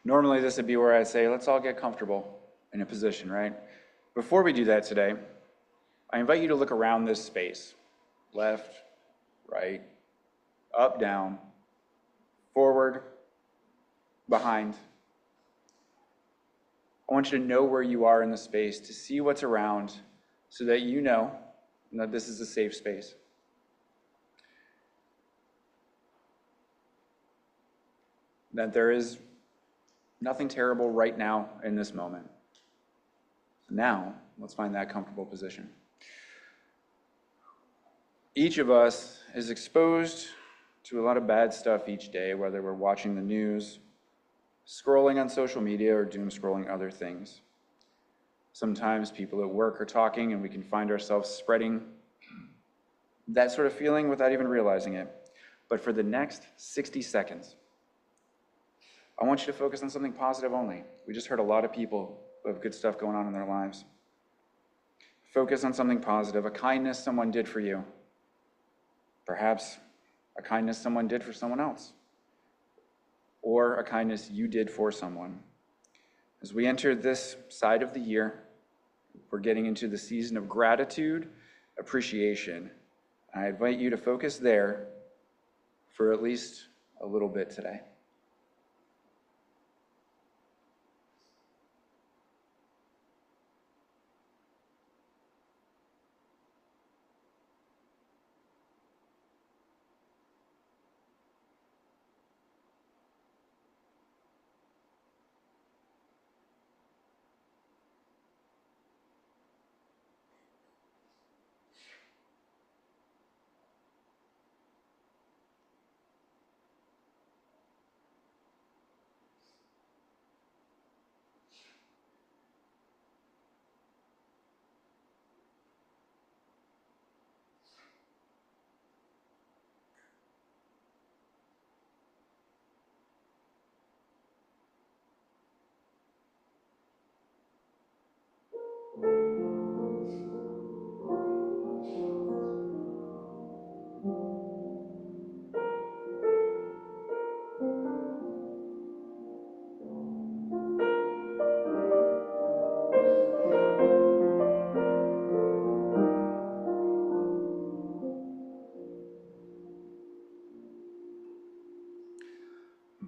Normally this would be where I say, let's all get comfortable in a position, right? Before we do that today, I invite you to look around this space. Left, right, up, down, forward, behind. I want you to know where you are in the space, to see what's around, so that you know that this is a safe space. That there is nothing terrible right now in this moment. Now, let's find that comfortable position. Each of us is exposed to a lot of bad stuff each day, whether we're watching the news, scrolling on social media, or doom scrolling other things. Sometimes people at work are talking and we can find ourselves spreading that sort of feeling without even realizing it. But for the next 60 seconds, I want you to focus on something positive only. We just heard a lot of people who have good stuff going on in their lives. Focus on something positive, a kindness someone did for you. Perhaps a kindness someone did for someone else. Or a kindness you did for someone. As we enter this side of the year, we're getting into the season of gratitude, appreciation. I invite you to focus there for at least a little bit today.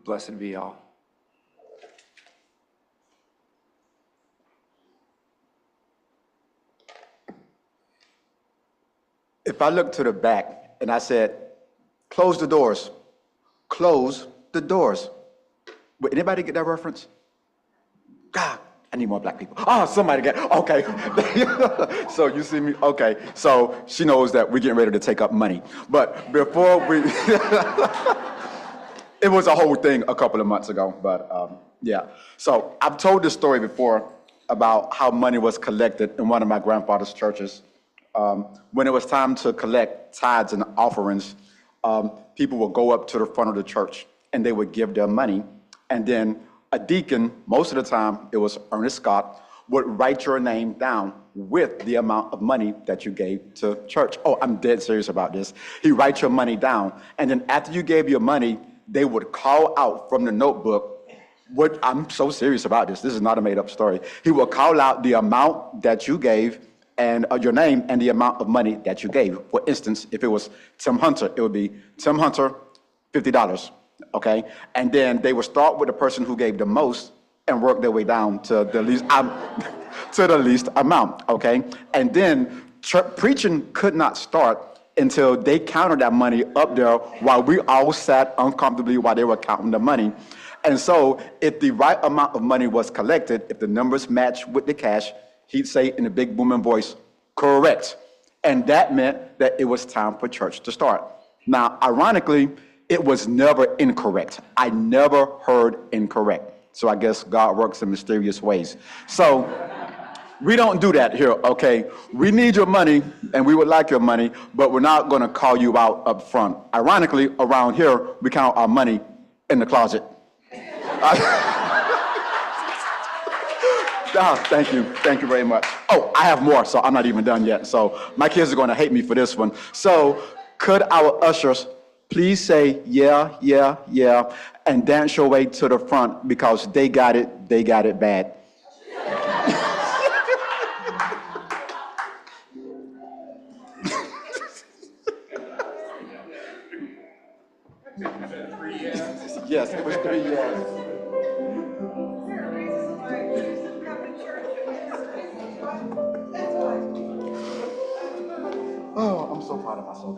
Blessed be all. If I look to the back and I said, close the doors, close the doors. Would anybody get that reference? God, I need more black people. Oh, somebody get, okay. So you see me, okay. So she knows that we're getting ready to take up money. But before we, it was a whole thing a couple of months ago, but yeah. So I've told this story before about how money was collected in one of my grandfather's churches. When it was time to collect tithes and offerings, people would go up to the front of the church and they would give their money. And then a deacon, most of the time it was Ernest Scott, would write your name down with the amount of money that you gave to church. Oh, I'm dead serious about this. He writes your money down. And then after you gave your money, they would call out from the notebook, I'm so serious about this. This is not a made up story. He will call out the amount that you gave and your name and the amount of money that you gave. For instance, if it was Tim Hunter, it would be Tim Hunter, $50, okay? And then they would start with the person who gave the most and work their way down to the least, to the least amount, okay? And then preaching could not start until they counted that money up there while we all sat uncomfortably while they were counting the money. And so if the right amount of money was collected, if the numbers matched with the cash, he'd say in a big booming voice, correct. And that meant that it was time for church to start. Now, ironically, it was never incorrect. I never heard incorrect. So I guess God works in mysterious ways. So we don't do that here, okay? We need your money and we would like your money, but we're not gonna call you out up front. Ironically, around here, we count our money in the closet. Thank you very much. Oh, I have more, so I'm not even done yet. So my kids are gonna hate me for this one. So could our ushers please say yeah, yeah, yeah, and dance your way to the front because they got it bad. Yes, it was 3 years. Oh, I'm so proud of myself.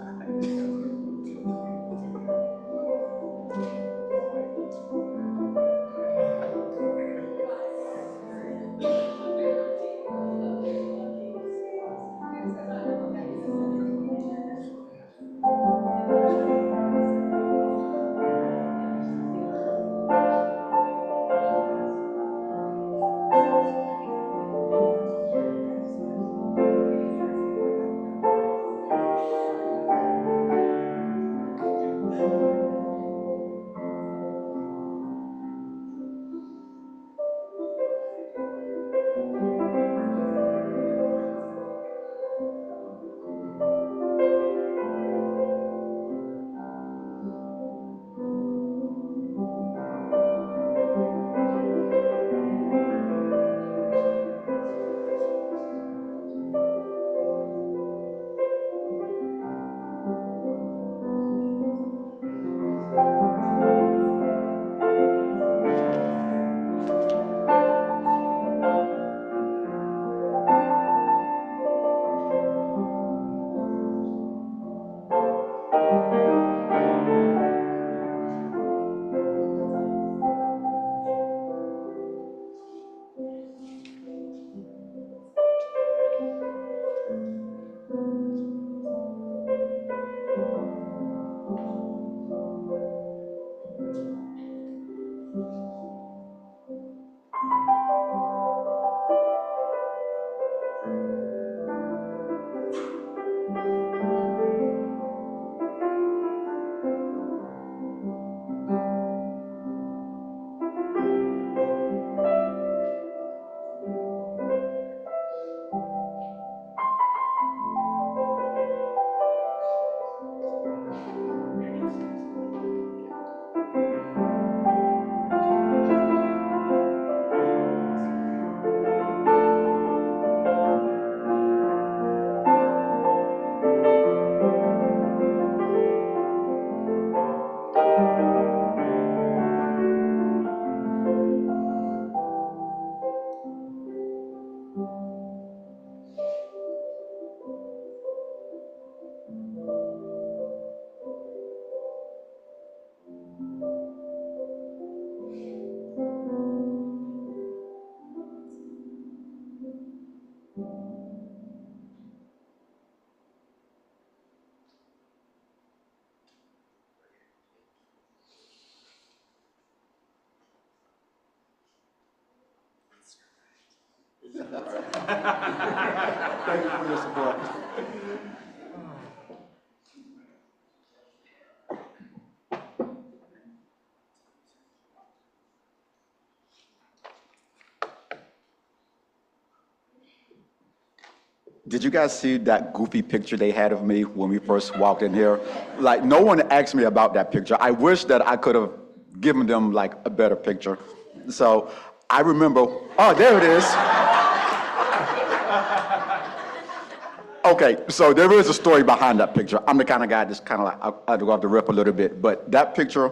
Thank you for your support. Did you guys see that goofy picture they had of me when we first walked in here? Like, no one asked me about that picture. I wish that I could have given them like a better picture. So I remember, oh, there it is. Okay, so there is a story behind that picture. I'm the kind of guy that's kind of like, I go off the rip a little bit, but that picture,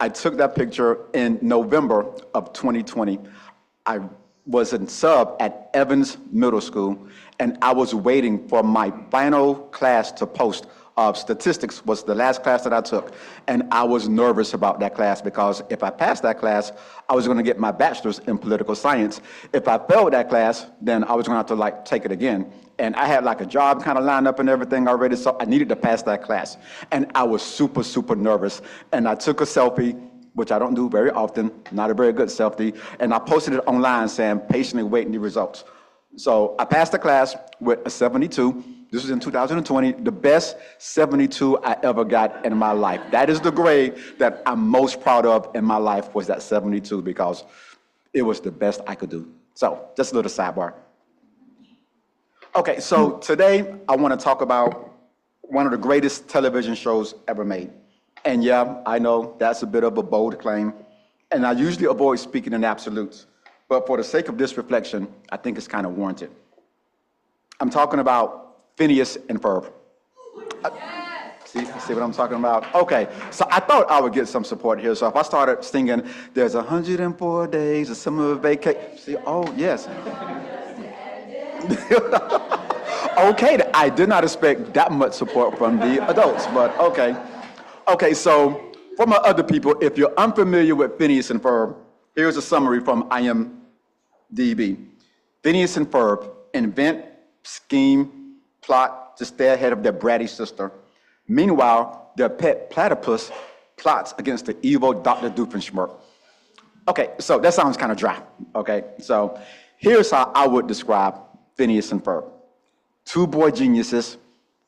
I took that picture in November of 2020. I was in sub at Evans Middle School, and I was waiting for my final class to post. Statistics was the last class that I took, and I was nervous about that class because if I passed that class, I was going to get my bachelor's in political science. If I failed that class, then I was going to have to like take it again. And I had like a job kind of lined up and everything already, so I needed to pass that class. And I was super, super nervous. And I took a selfie, which I don't do very often, not a very good selfie, and I posted it online saying, patiently waiting the results. So I passed the class with a 72. This was in 2020, the best 72 I ever got in my life. That is the grade that I'm most proud of in my life, was that 72, because it was the best I could do. So just a little sidebar. Okay, so today I want to talk about one of the greatest television shows ever made. And yeah, I know that's a bit of a bold claim, and I usually avoid speaking in absolutes, but for the sake of this reflection, I think it's kind of warranted. I'm talking about Phineas and Ferb. See what I'm talking about? Okay, so I thought I would get some support here. So if I started singing, "There's 104 days of summer vacation," see, oh yes. Okay, I did not expect that much support from the adults, but okay. Okay, so for my other people, if you're unfamiliar with Phineas and Ferb, here's a summary from IMDb. Phineas and Ferb invent, scheme, plot to stay ahead of their bratty sister. Meanwhile, their pet platypus plots against the evil Dr. Doofenshmirtz. Okay, so that sounds kind of dry, okay? So here's how I would describe Phineas and Ferb. Two boy geniuses,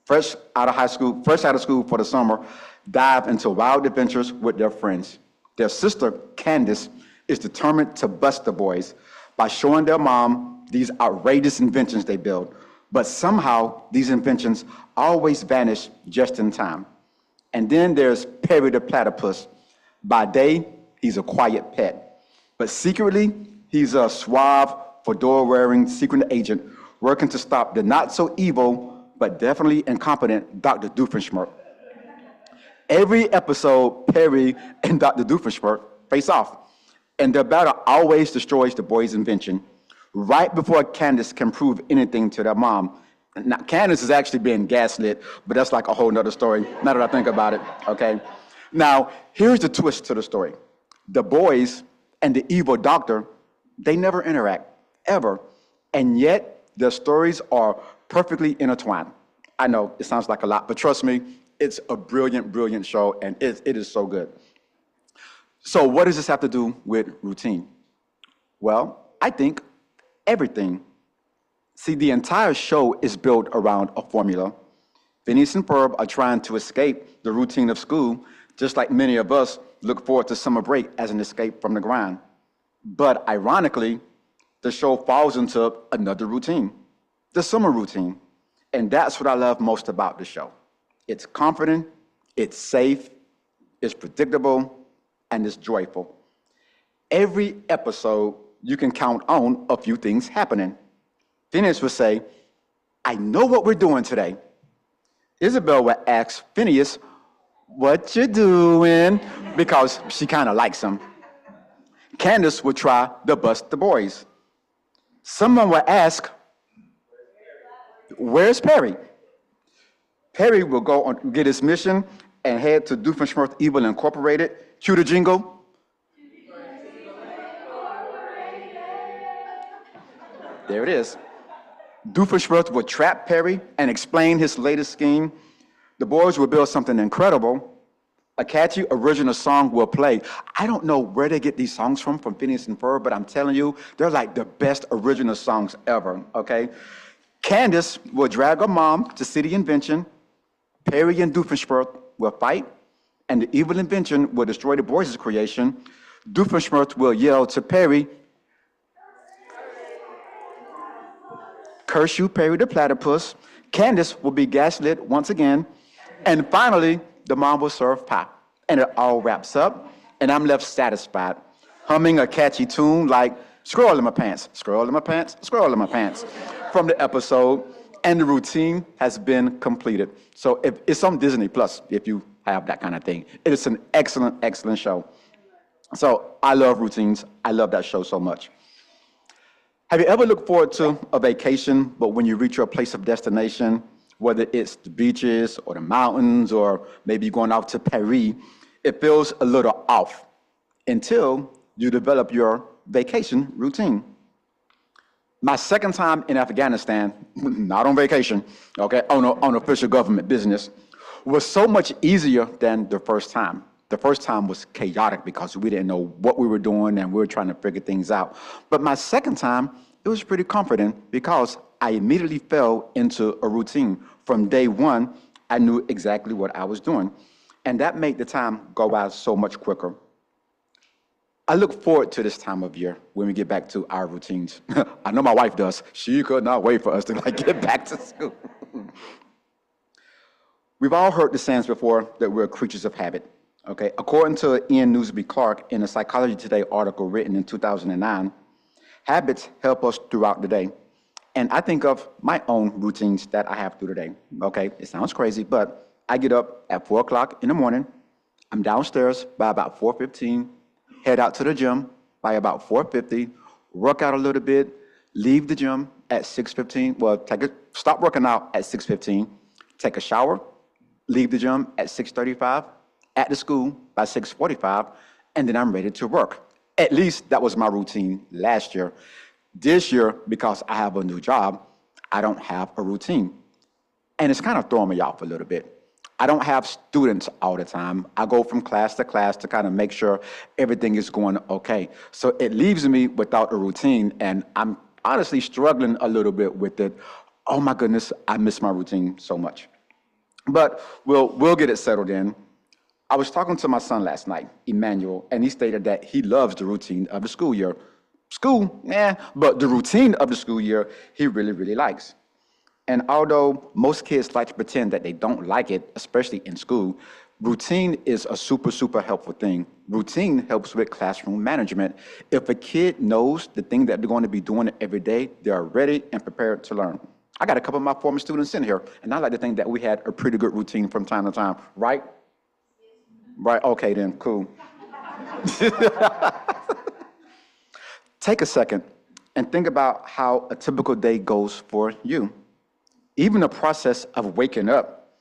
fresh out of school for the summer, dive into wild adventures with their friends. Their sister, Candace, is determined to bust the boys by showing their mom these outrageous inventions they build. But somehow, these inventions always vanish just in time. And then there's Perry the platypus. By day, he's a quiet pet. But secretly, he's a suave, fedora-wearing secret agent working to stop the not-so-evil, but definitely incompetent Dr. Doofenshmirtz. Every episode, Perry and Dr. Doofenshmirtz face off, and their battle always destroys the boys' invention right before Candace can prove anything to their mom. Now, Candace is actually being gaslit, but that's like a whole nother story, now that I think about it, okay? Now, here's the twist to the story. The boys and the evil doctor, they never interact, ever, and yet their stories are perfectly intertwined. I know, it sounds like a lot, but trust me, it's a brilliant, brilliant show, and it is so good. So what does this have to do with routine? Well, I think everything. See, the entire show is built around a formula. Phineas and Ferb are trying to escape the routine of school, just like many of us look forward to summer break as an escape from the grind. But ironically, the show falls into another routine, the summer routine. And that's what I love most about the show. It's comforting, it's safe, it's predictable, and it's joyful. Every episode, you can count on a few things happening. Phineas would say, "I know what we're doing today." Isabel would ask Phineas, "What you doing?" because she kind of likes him. Candace would try to bust the boys. Someone would ask, "Where's Perry?" Perry will go on, get his mission and head to Doofenshmirtz Evil Incorporated. Cue the jingle. There it is. Doofenshmirtz will trap Perry and explain his latest scheme. The boys will build something incredible. A catchy original song will play. I don't know where they get these songs from Phineas and Ferb, but I'm telling you, they're like the best original songs ever, okay? Candace will drag her mom to see the invention. Perry and Doofenshmirtz will fight, and the evil invention will destroy the boys' creation. Doofenshmirtz will yell to Perry, "Curse you, Perry the platypus." Candace will be gaslit once again. And finally, the mom will serve pie. And it all wraps up, and I'm left satisfied, humming a catchy tune like "Squirrel in my pants, squirrel in my pants, squirrel in my pants" from the episode, and the routine has been completed. So if it's on Disney Plus, if you have that kind of thing. It is an excellent, excellent show. So I love routines. I love that show so much. Have you ever looked forward to a vacation, but when you reach your place of destination, whether it's the beaches or the mountains or maybe going out to Paris, it feels a little off until you develop your vacation routine? My second time in Afghanistan, not on vacation, okay, on official government business, was so much easier than the first time. The first time was chaotic because we didn't know what we were doing and we were trying to figure things out. But my second time, it was pretty comforting because I immediately fell into a routine. From day one, I knew exactly what I was doing. And that made the time go by so much quicker. I look forward to this time of year when we get back to our routines. I know my wife does. She could not wait for us to get back to school. We've all heard the sayings before that we're creatures of habit. Okay, according to Ian Newsby Clark in a Psychology Today article written in 2009, habits help us throughout the day. And I think of my own routines that I have through the day. Okay, it sounds crazy, but I get up at 4 o'clock in the morning. I'm downstairs by about 4:15, head out to the gym by about 4:50, work out a little bit, leave the gym at 6:15. Well, stop working out at 6:15, take a shower, leave the gym at 6:35, at the school by 6:45, and then I'm ready to work. At least that was my routine last year. This year, because I have a new job, I don't have a routine. And it's kind of throwing me off a little bit. I don't have students all the time. I go from class to kind of make sure everything is going okay. So it leaves me without a routine, and I'm honestly struggling a little bit with it. Oh my goodness, I miss my routine so much. But we'll get it settled in. I was talking to my son last night, Emmanuel, and he stated that he loves the routine of the school year. School, but the routine of the school year, he really, really likes. And although most kids like to pretend that they don't like it, especially in school, routine is a super, super helpful thing. Routine helps with classroom management. If a kid knows the thing that they're going to be doing every day, they're ready and prepared to learn. I got a couple of my former students in here, and I like to think that we had a pretty good routine from time to time, right? Right, okay then, cool. Take a second and think about how a typical day goes for you. Even the process of waking up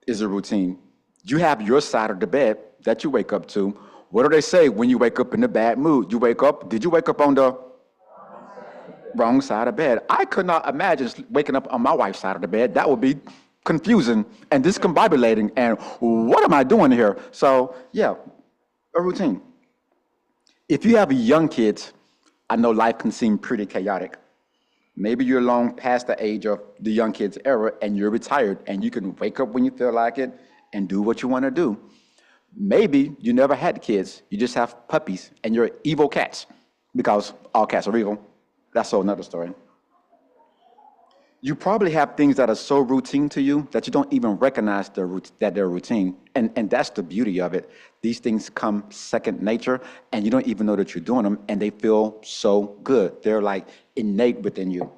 is a routine. You have your side of the bed that you wake up to. What do they say when you wake up in a bad mood? Did you wake up on the wrong side of bed? I could not imagine waking up on my wife's side of the bed. That would be confusing and discombobulating. And what am I doing here? So, yeah, a routine. If you have young kids, I know life can seem pretty chaotic. Maybe you're long past the age of the young kids era and you're retired and you can wake up when you feel like it and do what you want to do. Maybe you never had kids. You just have puppies and you're evil cats because all cats are evil. That's another story. You probably have things that are so routine to you that you don't even recognize that they're routine. And that's the beauty of it. These things come second nature, and you don't even know that you're doing them, and they feel so good. They're like innate within you.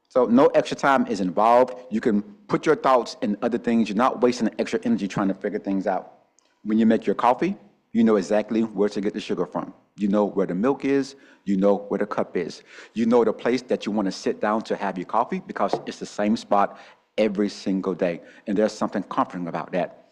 So no extra time is involved. You can put your thoughts in other things. You're not wasting extra energy trying to figure things out. When you make your coffee, you know exactly where to get the sugar from. You know where the milk is. You know where the cup is. You know the place that you want to sit down to have your coffee because it's the same spot every single day. And there's something comforting about that.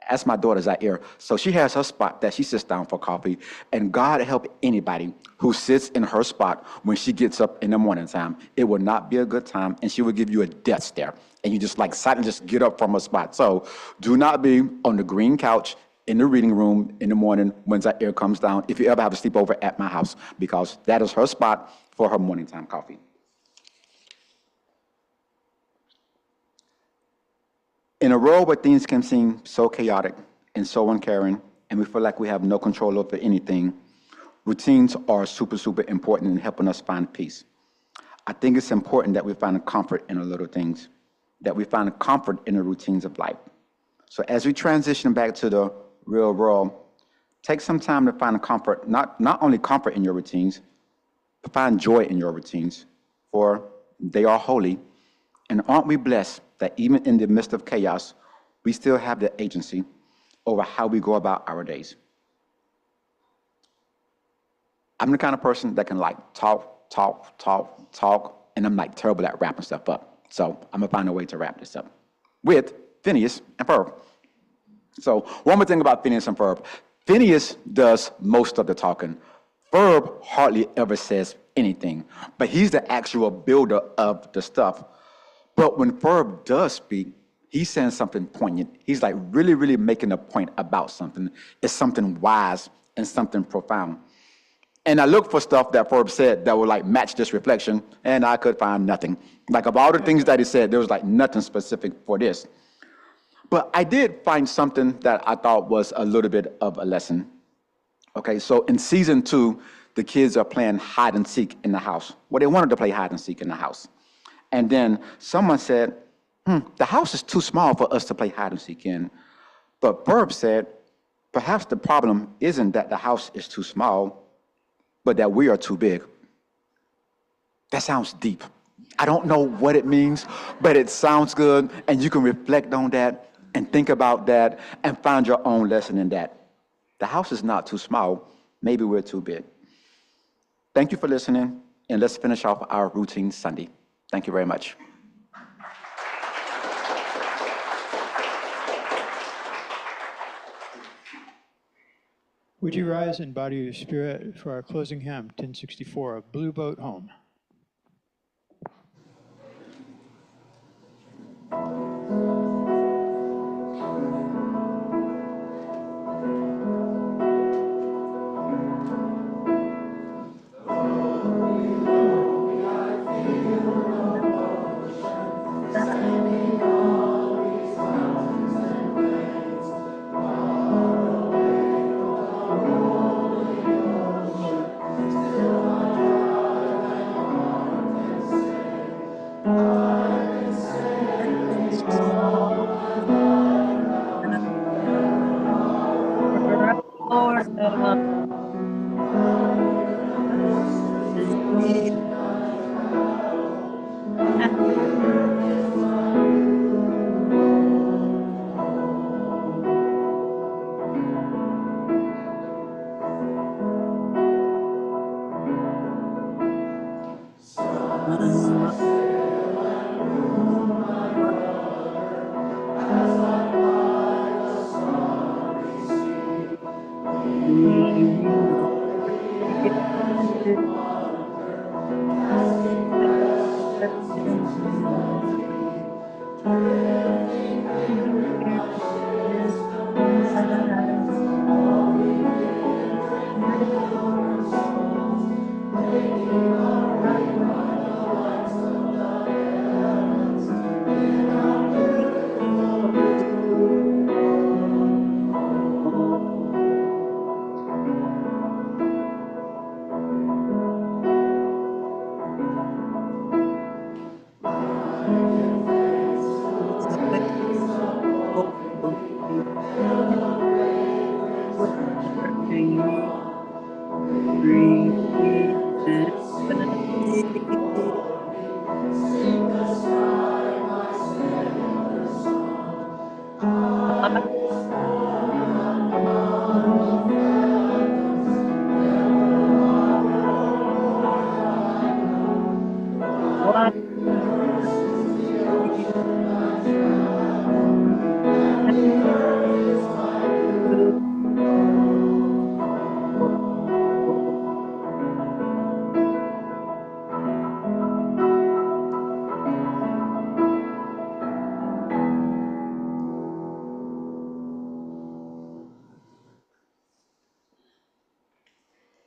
As my daughter's out here, so she has her spot that she sits down for coffee. And God help anybody who sits in her spot when she gets up in the morning time. It will not be a good time, and she will give you a death stare. And you just like silently just get up from her spot. So do not be on the green couch in the reading room in the morning when Zaire comes down, if you ever have a sleepover at my house, because that is her spot for her morning time coffee. In a world where things can seem so chaotic and so uncaring, and we feel like we have no control over anything, routines are super, super important in helping us find peace. I think it's important that we find a comfort in the little things, that we find a comfort in the routines of life. So as we transition back to the real world, take some time to find a comfort, not only comfort in your routines, but find joy in your routines, for they are holy. And aren't we blessed that even in the midst of chaos, we still have the agency over how we go about our days? I'm the kind of person that can like talk, and I'm like terrible at wrapping stuff up. So I'm gonna find a way to wrap this up with Phineas and Ferb. So one more thing about Phineas and Ferb. Phineas does most of the talking. Ferb hardly ever says anything, but he's the actual builder of the stuff. But when Ferb does speak, he's saying something poignant. He's like really, really making a point about something. It's something wise and something profound. And I looked for stuff that Ferb said that would like match this reflection, and I could find nothing. Like of all the things that he said, there was like nothing specific for this. But I did find something that I thought was a little bit of a lesson. Okay, so in season 2, the kids are playing hide and seek in the house. Well, they wanted to play hide and seek in the house. And then someone said, the house is too small for us to play hide and seek in. But Ferb said, Perhaps the problem isn't that the house is too small, but that we are too big. That sounds deep. I don't know what it means, but it sounds good, and you can reflect on that and think about that and find your own lesson in that. The house is not too small, maybe we're too big. Thank you for listening, and let's finish off our routine Sunday. Thank you very much. Would you rise and body your spirit for our closing hymn, 1064, of Blue Boat Home?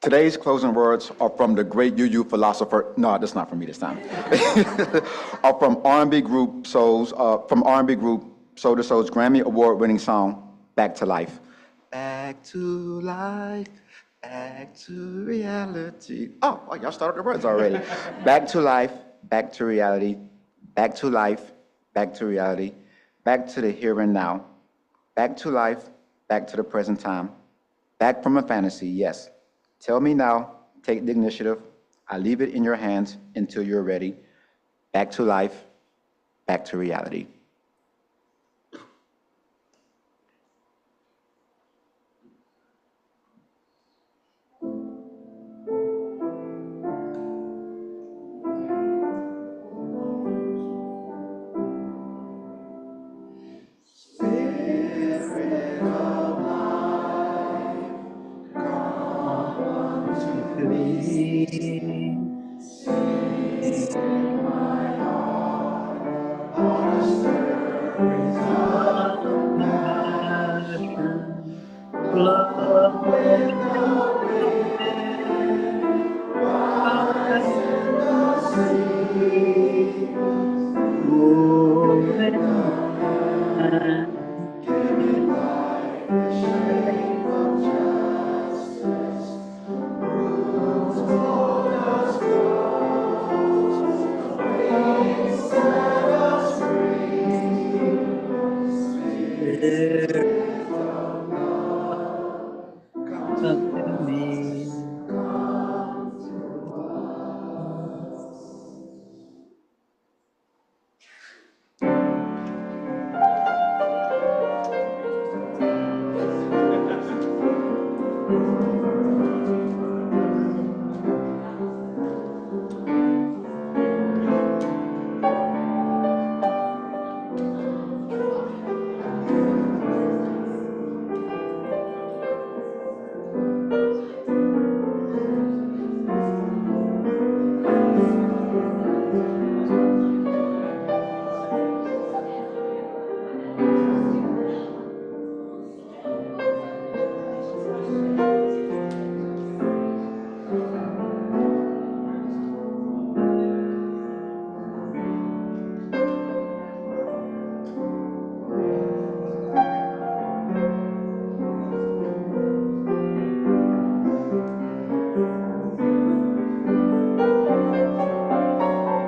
Today's closing words are from the great UU philosopher. No, that's not from me this time. Are from R&B group Soul to Soul's Grammy Award-winning song, "Back to Life." Back to life, back to reality. Oh, y'all started the words already. Back to life, back to reality, back to life, back to reality, back to the here and now, back to life, back to the present time, back from a fantasy, yes. Tell me now, take the initiative. I leave it in your hands until you're ready. Back to life, back to reality.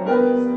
Yes.